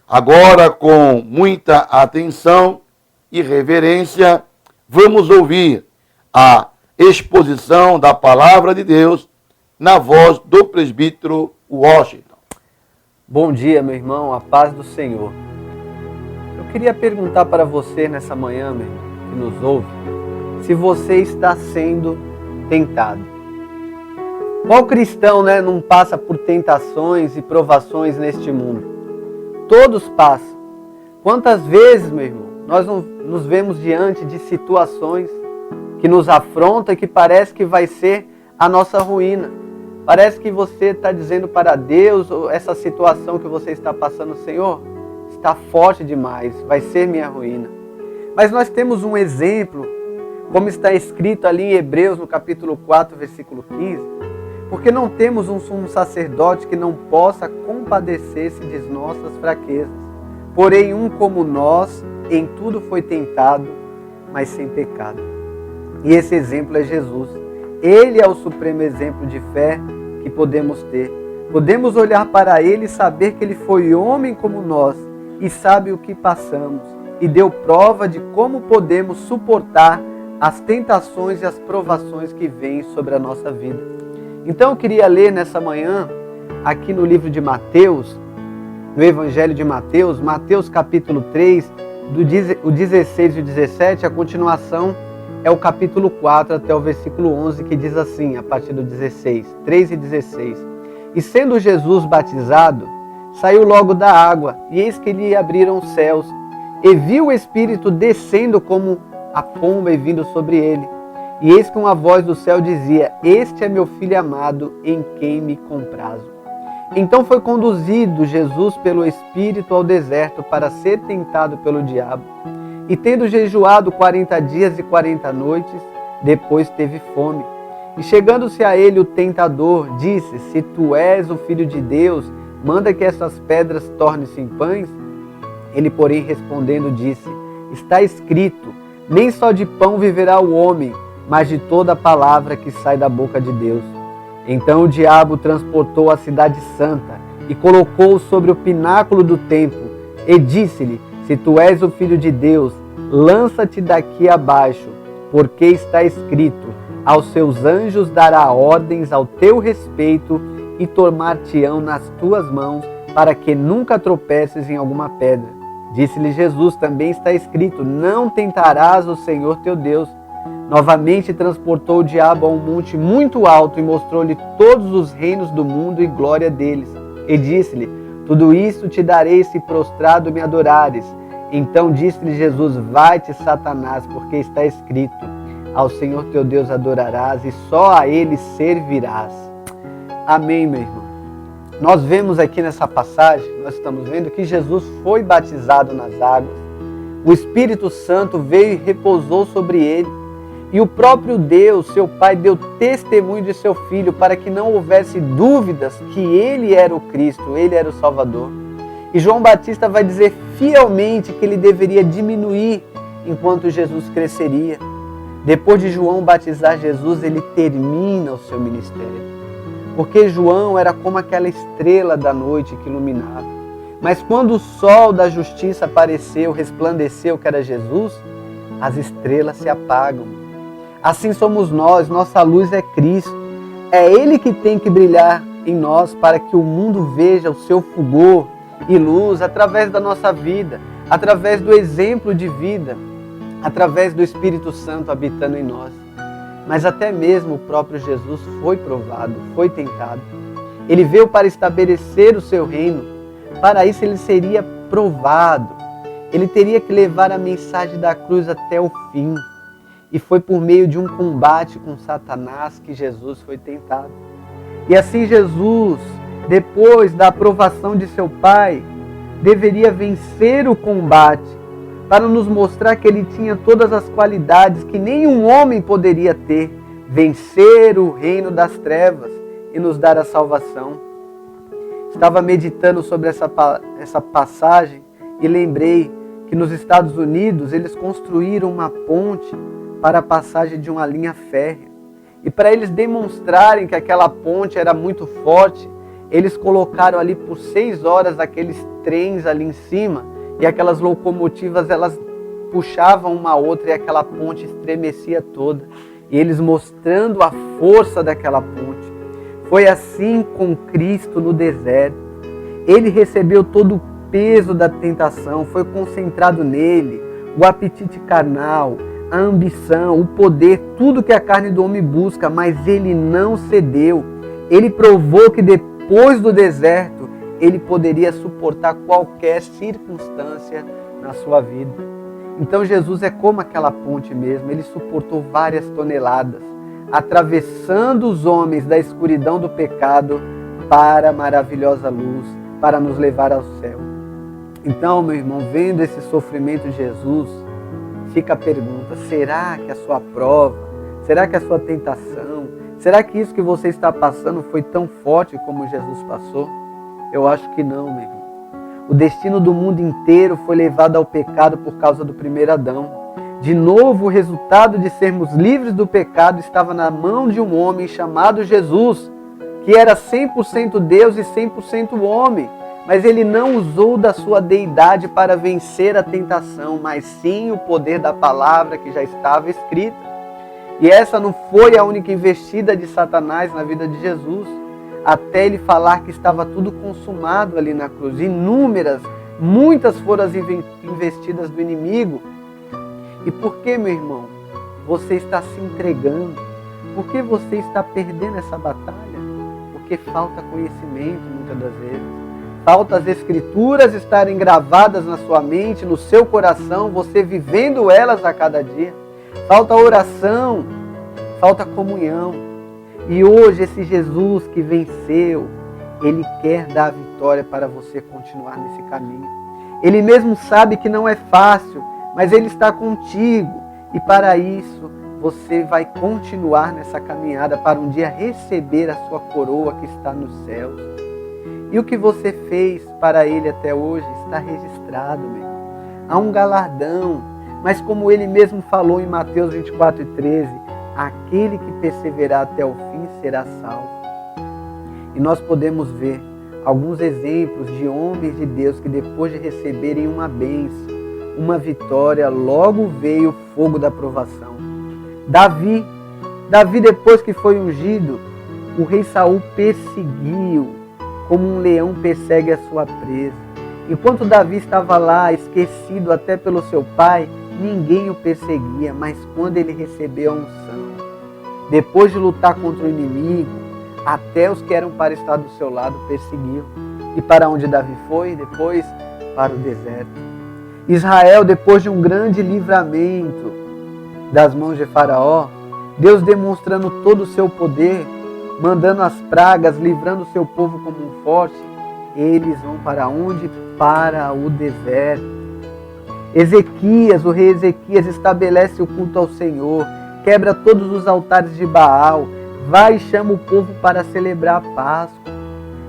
Agora, com muita atenção e reverência, vamos ouvir a exposição da Palavra de Deus na voz do presbítero Washington. Bom dia, meu irmão, a paz do Senhor. Eu queria perguntar para você nessa manhã, meu irmão, que nos ouve, se você está sendo tentado. Qual cristão, não passa por tentações e provações neste mundo? Todos passam. Quantas vezes, meu irmão, nós nos vemos diante de situações que nos afrontam e que parece que vai ser a nossa ruína. Parece que você está dizendo para Deus, essa situação que você está passando, Senhor, está forte demais, vai ser minha ruína. Mas nós temos um exemplo, como está escrito ali em Hebreus, no capítulo 4, versículo 15, porque não temos um sumo sacerdote que não possa compadecer-se de nossas fraquezas. Porém, um como nós, em tudo foi tentado, mas sem pecado. E esse exemplo é Jesus. Ele é o supremo exemplo de fé que podemos ter. Podemos olhar para ele e saber que ele foi homem como nós e sabe o que passamos e deu prova de como podemos suportar as tentações e as provações que vêm sobre a nossa vida. Então eu queria ler nessa manhã, aqui no livro de Mateus, no Evangelho de Mateus, Mateus capítulo 3, o 16 e o 17, a continuação é o capítulo 4 até o versículo 11, que diz assim, a partir do 16, 3 e 16. E sendo Jesus batizado, saiu logo da água, e eis que lhe abriram os céus, e viu o Espírito descendo como a pomba e vindo sobre ele. E eis que uma voz do céu dizia, este é meu Filho amado, em quem me comprazo. Então foi conduzido Jesus pelo Espírito ao deserto para ser tentado pelo diabo. E tendo jejuado 40 dias e 40 noites, depois teve fome. E chegando-se a ele o tentador, disse, se tu és o Filho de Deus, manda que essas pedras tornem-se em pães. Ele, porém, respondendo, disse, está escrito, nem só de pão viverá o homem, mas de toda a palavra que sai da boca de Deus. Então o diabo transportou a cidade santa e colocou-o sobre o pináculo do templo e disse-lhe, se tu és o Filho de Deus, lança-te daqui abaixo, porque está escrito, aos seus anjos dará ordens ao teu respeito e tomar-te-ão nas tuas mãos, para que nunca tropeces em alguma pedra. Disse-lhe Jesus, também está escrito, não tentarás o Senhor teu Deus. Novamente transportou o diabo a um monte muito alto e mostrou-lhe todos os reinos do mundo e glória deles. E disse-lhe, tudo isso te darei se prostrado me adorares. Então disse-lhe Jesus, vai-te, Satanás, porque está escrito, ao Senhor teu Deus adorarás e só a Ele servirás. Amém, meu irmão. Nós vemos aqui nessa passagem, nós estamos vendo que Jesus foi batizado nas águas. O Espírito Santo veio e repousou sobre ele. E o próprio Deus, seu Pai, deu testemunho de seu Filho para que não houvesse dúvidas que ele era o Cristo, ele era o Salvador. E João Batista vai dizer fielmente que ele deveria diminuir enquanto Jesus cresceria. Depois de João batizar Jesus, ele termina o seu ministério. Porque João era como aquela estrela da noite que iluminava. Mas quando o sol da justiça apareceu, resplandeceu que era Jesus, as estrelas se apagam. Assim somos nós, nossa luz é Cristo. É Ele que tem que brilhar em nós para que o mundo veja o seu fulgor e luz através da nossa vida, através do exemplo de vida, através do Espírito Santo habitando em nós. Mas até mesmo o próprio Jesus foi provado, foi tentado. Ele veio para estabelecer o seu reino. Para isso ele seria provado. Ele teria que levar a mensagem da cruz até o fim. E foi por meio de um combate com Satanás que Jesus foi tentado. E assim Jesus, depois da aprovação de seu Pai, deveria vencer o combate para nos mostrar que ele tinha todas as qualidades que nenhum homem poderia ter, vencer o reino das trevas e nos dar a salvação. Estava meditando sobre essa passagem e lembrei que nos Estados Unidos eles construíram uma ponte para a passagem de uma linha férrea. E para eles demonstrarem que aquela ponte era muito forte, Eles colocaram ali por 6 horas aqueles trens ali em cima, e aquelas locomotivas, elas puxavam uma outra e aquela ponte estremecia toda. E eles mostrando a força daquela ponte. Foi assim com Cristo no deserto. Ele recebeu todo o peso da tentação, foi concentrado nele, o apetite carnal, a ambição, o poder, tudo que a carne do homem busca, mas ele não cedeu. Ele provou que depois do deserto, ele poderia suportar qualquer circunstância na sua vida. Então Jesus é como aquela ponte mesmo, ele suportou várias toneladas, atravessando os homens da escuridão do pecado para a maravilhosa luz, para nos levar ao céu. Então, meu irmão, vendo esse sofrimento de Jesus, fica a pergunta: será que a sua prova, será que a sua tentação, será que isso que você está passando foi tão forte como Jesus passou? Eu acho que não, meu irmão. O destino do mundo inteiro foi levado ao pecado por causa do primeiro Adão. De novo, o resultado de sermos livres do pecado estava na mão de um homem chamado Jesus, que era 100% Deus e 100% homem. Mas ele não usou da sua deidade para vencer a tentação, mas sim o poder da palavra que já estava escrita. E essa não foi a única investida de Satanás na vida de Jesus, até ele falar que estava tudo consumado ali na cruz. Inúmeras, muitas foram as investidas do inimigo. E por que, meu irmão, você está se entregando? Por que você está perdendo essa batalha? Porque falta conhecimento muitas das vezes. Falta as escrituras estarem gravadas na sua mente, no seu coração, você vivendo elas a cada dia. Falta oração, falta comunhão. E hoje esse Jesus que venceu, ele quer dar a vitória para você continuar nesse caminho. Ele mesmo sabe que não é fácil, mas ele está contigo. E para isso, você vai continuar nessa caminhada para um dia receber a sua coroa que está nos céus. E o que você fez para ele até hoje está registrado, meu irmão. Há um galardão, mas como ele mesmo falou em Mateus 24:13, aquele que perseverar até o fim será salvo. E nós podemos ver alguns exemplos de homens de Deus que depois de receberem uma bênção, uma vitória, logo veio o fogo da provação. Davi depois que foi ungido, o rei Saul perseguiu, como um leão persegue a sua presa. Enquanto Davi estava lá, esquecido até pelo seu pai, ninguém o perseguia, mas quando ele recebeu a unção, depois de lutar contra o inimigo, até os que eram para estar do seu lado perseguiam. E para onde Davi foi? Depois para o deserto. Israel, depois de um grande livramento das mãos de Faraó, Deus demonstrando todo o seu poder, mandando as pragas, livrando o seu povo como um forte, eles vão para onde? Para o deserto. Ezequias, o rei Ezequias, estabelece o culto ao Senhor, quebra todos os altares de Baal, vai e chama o povo para celebrar a Páscoa.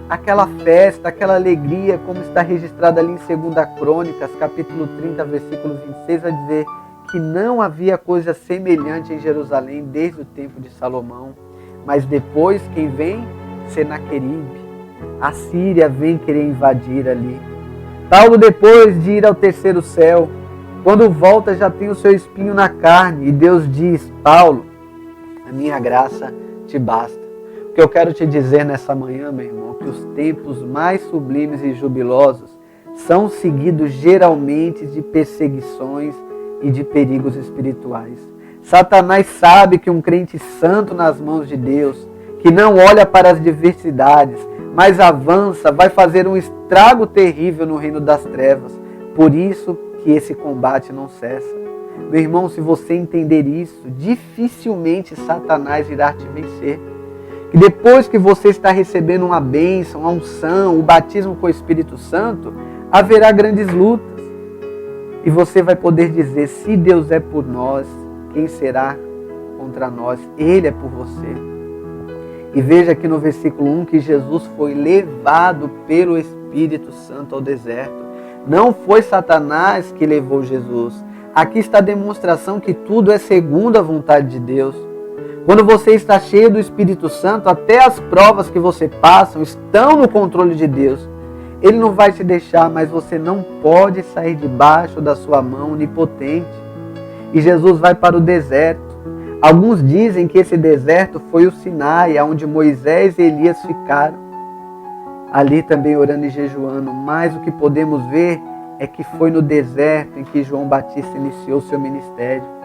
Aquela festa, aquela alegria, como está registrado ali em 2 Crônicas, capítulo 30, versículo 26, vai dizer que não havia coisa semelhante em Jerusalém desde o tempo de Salomão. Mas depois quem vem? Senaqueribe. A Síria vem querer invadir ali. Paulo, depois de ir ao terceiro céu, quando volta já tem o seu espinho na carne. E Deus diz: Paulo, a minha graça te basta. O que eu quero te dizer nessa manhã, meu irmão, que os tempos mais sublimes e jubilosos são seguidos geralmente de perseguições e de perigos espirituais. Satanás sabe que um crente santo nas mãos de Deus, que não olha para as diversidades, mas avança, vai fazer um estrago terrível no reino das trevas. Por isso que esse combate não cessa. Meu irmão, se você entender isso, dificilmente Satanás irá te vencer. E depois que você está recebendo uma bênção, a unção, o batismo com o Espírito Santo, haverá grandes lutas. E você vai poder dizer: se Deus é por nós, quem será contra nós? Ele é por você. E veja aqui no versículo 1 que Jesus foi levado pelo Espírito Santo ao deserto. Não foi Satanás que levou Jesus. Aqui está a demonstração que tudo é segundo a vontade de Deus. Quando você está cheio do Espírito Santo, até as provas que você passa estão no controle de Deus. Ele não vai te deixar, mas você não pode sair debaixo da sua mão onipotente. E Jesus vai para o deserto. Alguns dizem que esse deserto foi o Sinai, onde Moisés e Elias ficaram. Ali também orando e jejuando. Mas o que podemos ver é que foi no deserto em que João Batista iniciou seu ministério.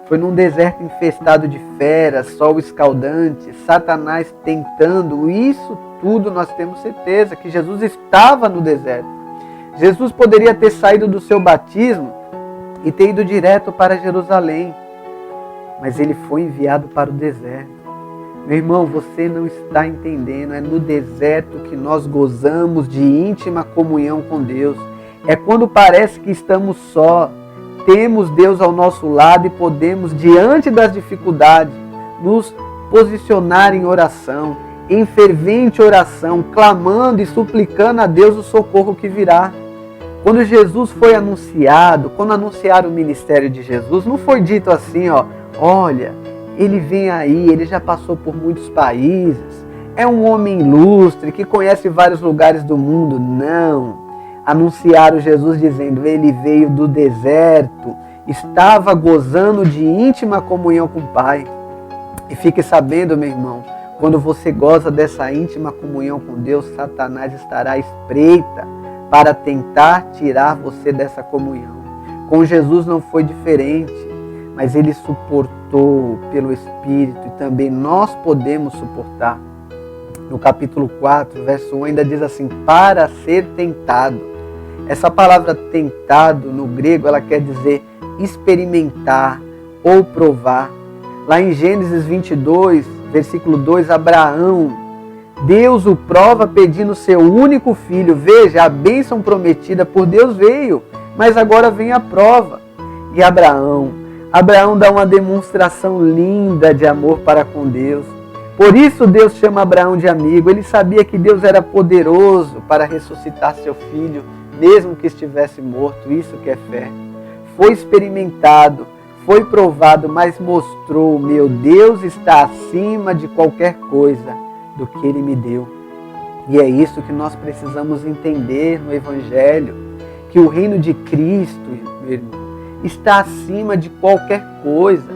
Foi num deserto infestado de feras, sol escaldante, Satanás tentando. Isso tudo nós temos certeza que Jesus estava no deserto. Jesus poderia ter saído do seu batismo e ter ido direto para Jerusalém. Mas ele foi enviado para o deserto. Meu irmão, você não está entendendo. É no deserto que nós gozamos de íntima comunhão com Deus. É quando parece que estamos só. Temos Deus ao nosso lado e podemos, diante das dificuldades, nos posicionar em oração, em fervente oração, clamando e suplicando a Deus o socorro que virá. Quando Jesus foi anunciado, quando anunciaram o ministério de Jesus, não foi dito assim, olha, ele vem aí, ele já passou por muitos países, é um homem ilustre que conhece vários lugares do mundo. Não. Anunciaram Jesus dizendo, ele veio do deserto, estava gozando de íntima comunhão com o Pai. E fique sabendo, meu irmão, quando você goza dessa íntima comunhão com Deus, Satanás estará à espreita para tentar tirar você dessa comunhão. Com Jesus não foi diferente, mas ele suportou pelo Espírito e também nós podemos suportar. No capítulo 4, verso 1 ainda diz assim, para ser tentado. Essa palavra tentado no grego, ela quer dizer experimentar ou provar. Lá em Gênesis 22, versículo 2, Abraão, Deus o prova pedindo seu único filho. Veja, a bênção prometida por Deus veio, mas agora vem a prova. E Abraão dá uma demonstração linda de amor para com Deus. Por isso Deus chama Abraão de amigo. Ele sabia que Deus era poderoso para ressuscitar seu filho, mesmo que estivesse morto. Isso que é fé. Foi experimentado, foi provado, mas mostrou, meu Deus está acima de qualquer coisa do que Ele me deu. E é isso que nós precisamos entender no Evangelho, que o reino de Cristo, meu irmão, está acima de qualquer coisa.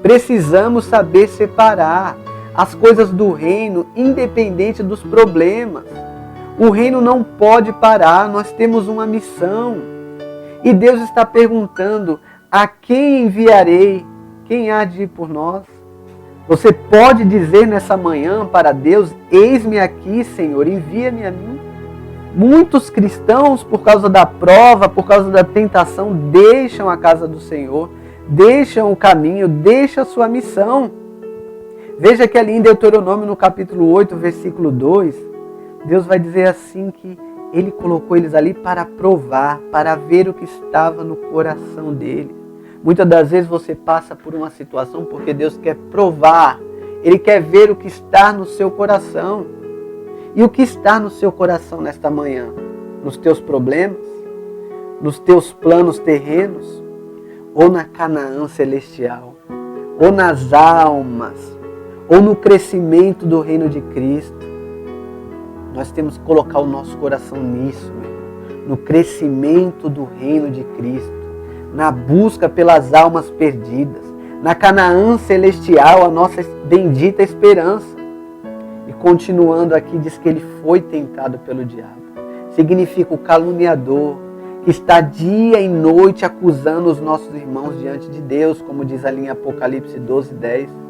Precisamos saber separar as coisas do reino, independente dos problemas. O reino não pode parar, nós temos uma missão. E Deus está perguntando, a quem enviarei? Quem há de ir por nós? Você pode dizer nessa manhã para Deus, eis-me aqui, Senhor, envia-me a mim. Muitos cristãos, por causa da prova, por causa da tentação, deixam a casa do Senhor, deixam o caminho, deixam a sua missão. Veja que ali em Deuteronômio, no capítulo 8, versículo 2, Deus vai dizer assim que Ele colocou eles ali para provar, para ver o que estava no coração dele. Muitas das vezes você passa por uma situação porque Deus quer provar, Ele quer ver o que está no seu coração. E o que está no seu coração nesta manhã? Nos teus problemas? Nos teus planos terrenos? Ou na Canaã celestial? Ou nas almas? Ou no crescimento do reino de Cristo? Nós temos que colocar o nosso coração nisso, meu irmão, no crescimento do reino de Cristo, na busca pelas almas perdidas, na Canaã celestial, a nossa bendita esperança. E continuando aqui, diz que ele foi tentado pelo diabo. Significa o caluniador, que está dia e noite acusando os nossos irmãos diante de Deus, como diz ali em Apocalipse 12, 10.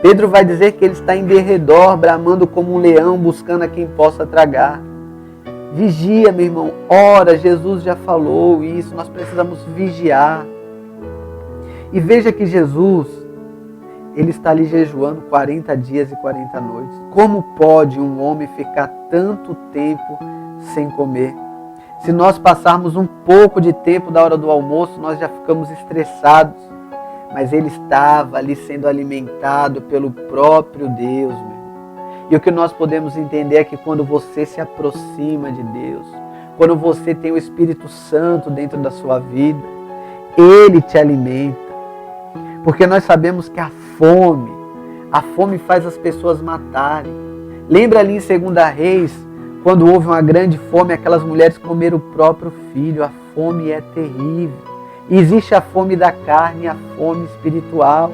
Pedro vai dizer que ele está em derredor, bramando como um leão, buscando a quem possa tragar. Vigia, meu irmão, ora, Jesus já falou isso, nós precisamos vigiar. E veja que Jesus, ele está ali jejuando 40 dias e 40 noites. Como pode um homem ficar tanto tempo sem comer? Se nós passarmos um pouco de tempo da hora do almoço, nós já ficamos estressados. Mas ele estava ali sendo alimentado pelo próprio Deus, meu irmão. E o que nós podemos entender é que quando você se aproxima de Deus, quando você tem o Espírito Santo dentro da sua vida, Ele te alimenta. Porque nós sabemos que a fome A fome faz as pessoas matarem. Lembra ali em 2 Reis, quando houve uma grande fome, aquelas mulheres comeram o próprio filho. A fome é terrível. Existe a fome da carne e a fome espiritual.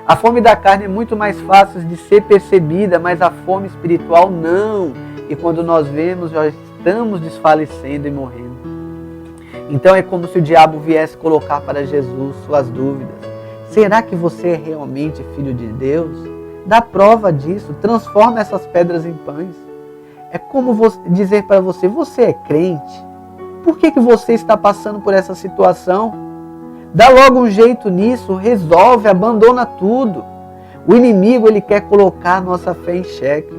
A fome da carne é muito mais fácil de ser percebida, mas a fome espiritual não. E quando nós vemos, já estamos desfalecendo e morrendo. Então é como se o diabo viesse colocar para Jesus suas dúvidas. Será que você é realmente filho de Deus? Dá prova disso, transforma essas pedras em pães. É como dizer para você, você é crente? Por que você está passando por essa situação? Dá logo um jeito nisso, resolve, abandona tudo. O inimigo, ele quer colocar a nossa fé em xeque.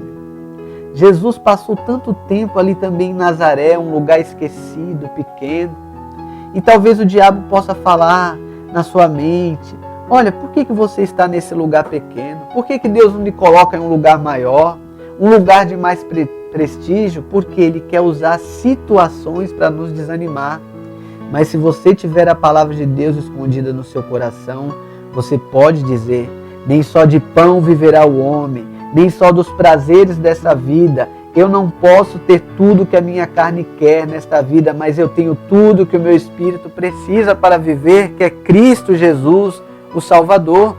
Jesus passou tanto tempo ali também em Nazaré, um lugar esquecido, pequeno. E talvez o diabo possa falar na sua mente, olha, por que você está nesse lugar pequeno? Por que Deus não lhe coloca em um lugar maior? Um lugar de mais prestígio? Porque Ele quer usar situações para nos desanimar. Mas se você tiver a palavra de Deus escondida no seu coração, você pode dizer, nem só de pão viverá o homem, nem só dos prazeres dessa vida. Eu não posso ter tudo que a minha carne quer nesta vida, mas eu tenho tudo que o meu espírito precisa para viver, que é Cristo Jesus, o Salvador.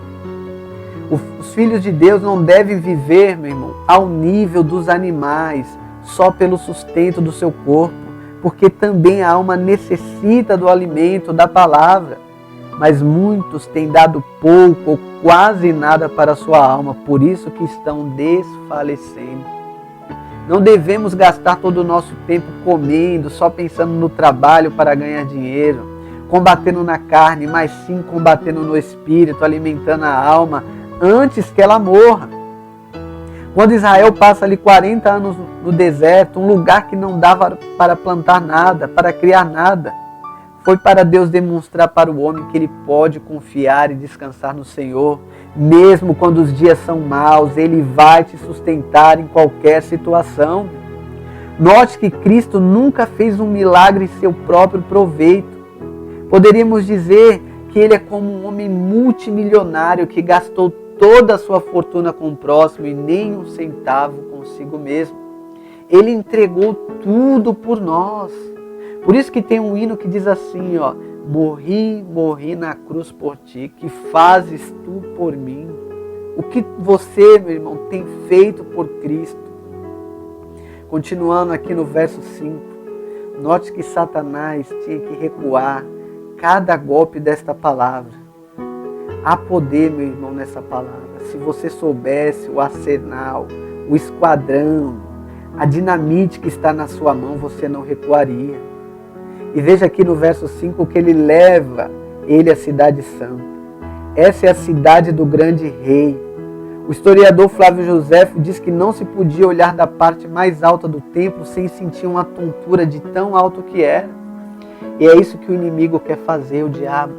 Os filhos de Deus não devem viver, meu irmão, ao nível dos animais, só pelo sustento do seu corpo, porque também a alma necessita do alimento, da palavra. Mas muitos têm dado pouco ou quase nada para a sua alma, por isso que estão desfalecendo. Não devemos gastar todo o nosso tempo comendo, só pensando no trabalho para ganhar dinheiro, combatendo na carne, mas sim combatendo no espírito, alimentando a alma antes que ela morra. Quando Israel passa ali 40 anos no deserto, um lugar que não dava para plantar nada, para criar nada, foi para Deus demonstrar para o homem que ele pode confiar e descansar no Senhor. Mesmo quando os dias são maus, Ele vai te sustentar em qualquer situação. Note que Cristo nunca fez um milagre em seu próprio proveito. Poderíamos dizer que Ele é como um homem multimilionário que gastou toda a sua fortuna com o próximo e nem um centavo consigo mesmo. Ele entregou tudo por nós. Por isso que tem um hino que diz assim, ó, morri na cruz por ti, que fazes tu por mim? O que você, meu irmão, tem feito por Cristo? Continuando aqui no verso 5, note que Satanás tinha que recuar cada golpe desta palavra. Há poder, meu irmão, nessa palavra. Se você soubesse o arsenal, o esquadrão, a dinamite que está na sua mão, você não recuaria. E veja aqui no verso 5 que ele leva ele à cidade santa. Essa é a cidade do grande rei. O historiador Flávio Joséfo diz que não se podia olhar da parte mais alta do templo sem sentir uma tontura de tão alto que era. E é isso que o inimigo quer fazer, o diabo.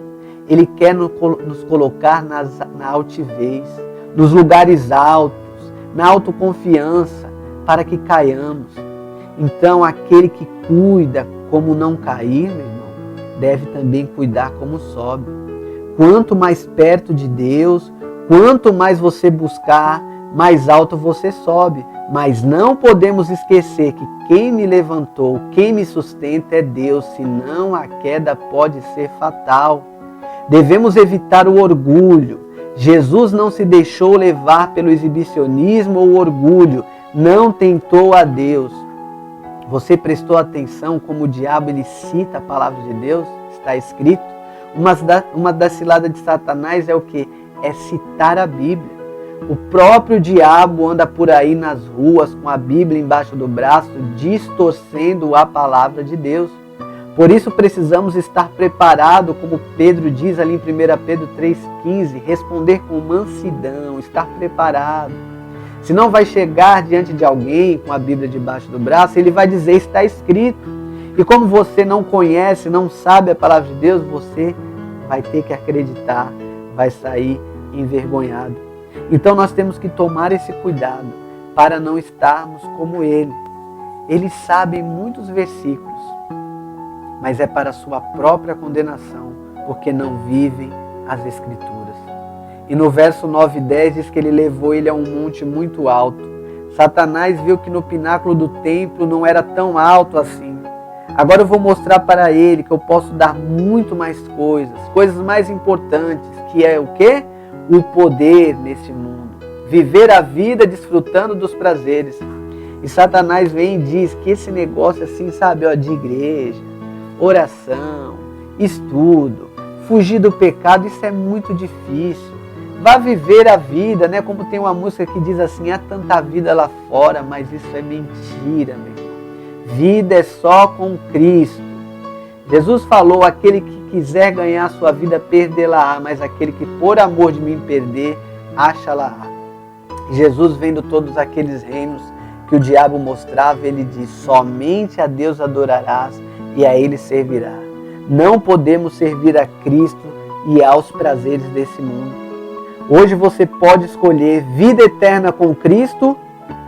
Ele quer nos colocar na altivez, nos lugares altos, na autoconfiança, para que caiamos. Então aquele que cuida como não cair, meu irmão, deve também cuidar como sobe. Quanto mais perto de Deus, quanto mais você buscar, mais alto você sobe. Mas não podemos esquecer que quem me levantou, quem me sustenta é Deus, senão a queda pode ser fatal. Devemos evitar o orgulho. Jesus não se deixou levar pelo exibicionismo ou orgulho, não tentou a Deus. Você prestou atenção como o diabo ele cita a palavra de Deus? Está escrito. Uma das ciladas de Satanás é o quê? É citar a Bíblia. O próprio diabo anda por aí nas ruas com a Bíblia embaixo do braço, distorcendo a palavra de Deus. Por isso precisamos estar preparados, como Pedro diz ali em 1 Pedro 3,15, responder com mansidão, estar preparado. Se não vai chegar diante de alguém com a Bíblia debaixo do braço, ele vai dizer, está escrito. E como você não conhece, não sabe a palavra de Deus, você vai ter que acreditar, vai sair envergonhado. Então nós temos que tomar esse cuidado para não estarmos como ele. Ele sabe muitos versículos, mas é para a sua própria condenação, porque não vivem as Escrituras. E no verso 9 e 10 diz que ele levou ele a um monte muito alto. Satanás viu que no pináculo do templo não era tão alto assim. Agora eu vou mostrar para ele que eu posso dar muito mais coisas mais importantes, que é o quê? O poder nesse mundo. Viver a vida desfrutando dos prazeres. E Satanás vem e diz que esse negócio assim, sabe, ó, de igreja, oração, estudo, fugir do pecado, isso é muito difícil. Vá viver a vida, né? Como tem uma música que diz assim, há tanta vida lá fora, mas isso é mentira, meu irmão. Vida é só com Cristo. Jesus falou, aquele que quiser ganhar a sua vida, perdê-la-á, mas aquele que por amor de mim perder, acha-la-á. Jesus, vendo todos aqueles reinos que o diabo mostrava, ele diz, somente a Deus adorarás e a ele servirá. Não podemos servir a Cristo e aos prazeres desse mundo. Hoje você pode escolher vida eterna com Cristo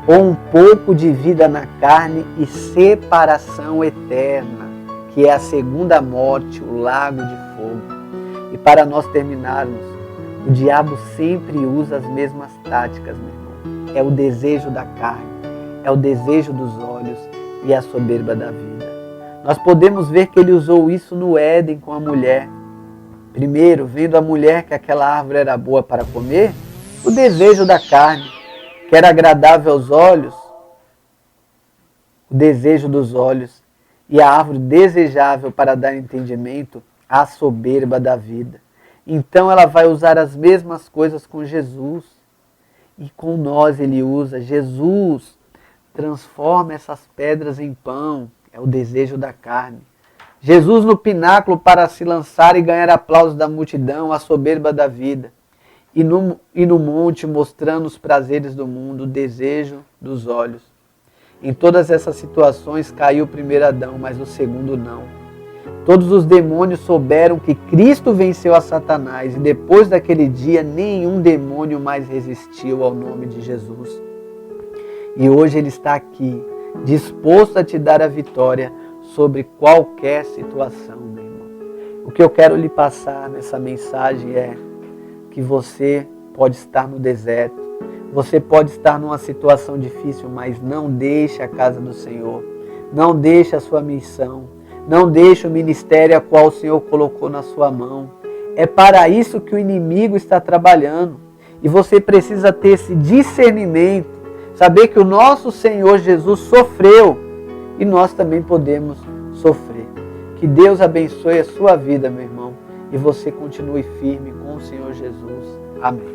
ou um pouco de vida na carne e separação eterna, que é a segunda morte, o lago de fogo. E para nós terminarmos, o diabo sempre usa as mesmas táticas, meu irmão. É o desejo da carne, é o desejo dos olhos e a soberba da vida. Nós podemos ver que ele usou isso no Éden com a mulher. Primeiro, vendo a mulher que aquela árvore era boa para comer, o desejo da carne, que era agradável aos olhos, o desejo dos olhos, e a árvore desejável para dar entendimento, a soberba da vida. Então ela vai usar as mesmas coisas com Jesus. E com nós ele usa. Jesus transforma essas pedras em pão, é o desejo da carne. Jesus no pináculo para se lançar e ganhar aplausos da multidão, a soberba da vida. E no monte mostrando os prazeres do mundo, o desejo dos olhos. Em todas essas situações caiu o primeiro Adão, mas o segundo não. Todos os demônios souberam que Cristo venceu a Satanás e depois daquele dia nenhum demônio mais resistiu ao nome de Jesus. E hoje ele está aqui, disposto a te dar a vitória sobre qualquer situação, meu irmão. O que eu quero lhe passar nessa mensagem é que você pode estar no deserto, você pode estar numa situação difícil, mas não deixe a casa do Senhor, não deixe a sua missão, não deixe o ministério a qual o Senhor colocou na sua mão. É para isso que o inimigo está trabalhando e você precisa ter esse discernimento, saber que o nosso Senhor Jesus sofreu e nós também podemos sofrer. Que Deus abençoe a sua vida, meu irmão, e você continue firme com o Senhor Jesus. Amém.